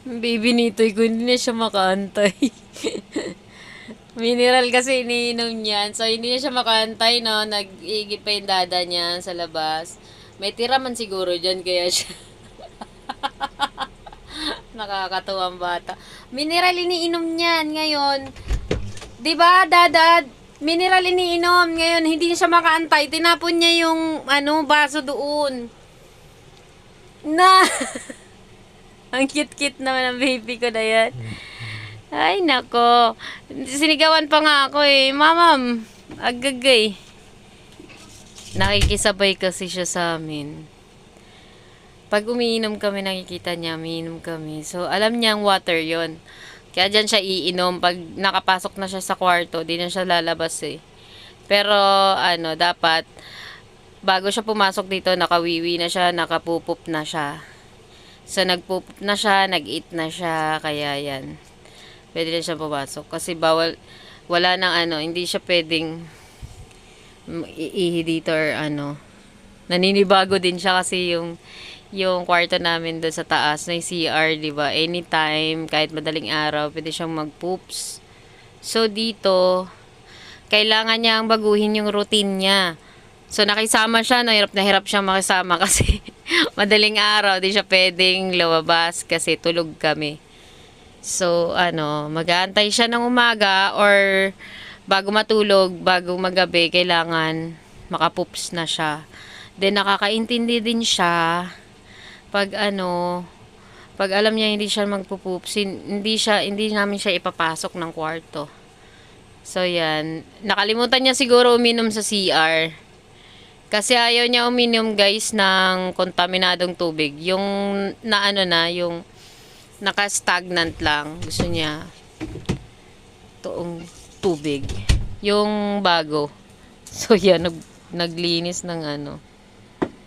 Baby nitoy ko, hindi na siya makaantay. Mineral kasi iniinom niyan. So, hindi na siya makaantay, no? Nag-iigib pa yung dada niya sa labas. May tira man siguro dyan, kaya siya nakakatuwang bata. Mineral iniinom niyan ngayon. 'Di ba, dada? Mineral iniinom. Ngayon, hindi na siya makaantay. Tinapon niya yung, baso doon. Na! Ang cute-cute naman ng baby ko na yan. Ay, nako. Sinigawan pa nga ako eh. Mamam, agagay. Nakikisabay kasi siya sa amin. Pag umiinom kami, nakikita niya, umiinom kami. So, alam niyang water yon. Kaya dyan siya iinom. Pag nakapasok na siya sa kwarto, di na siya lalabas eh. Pero, dapat, bago siya pumasok dito, nakawiwi na siya, nakapupup na siya. So, nagpupup na siya, nag-eat na siya, kaya yan. Pwede na siya pumasok. Kasi bawal, wala nang hindi siya pwedeng iihi dito or Naninibago din siya kasi yung kwarto namin doon sa taas, may CR, di ba? Anytime, kahit madaling araw, pwede siyang mag-poops. So, dito, kailangan niyang baguhin yung routine niya. So, nakisama siya, no? Hirap na hirap siyang makisama kasi madaling araw, di siya pwedeng lumabas kasi tulog kami. So, mag-aantay siya ng umaga or bago matulog, bago magabi, kailangan makapoops na siya. Then, nakakaintindi din siya pag pag alam niya hindi siya magpupoops, hindi namin siya ipapasok ng kwarto. So, yan. Nakalimutan niya siguro uminom sa CR. Kasi ayaw niya uminom, guys, ng kontaminadong tubig. Yung yung naka-stagnant lang. Gusto niya toong tubig. Yung bago. So, yan. Naglinis ng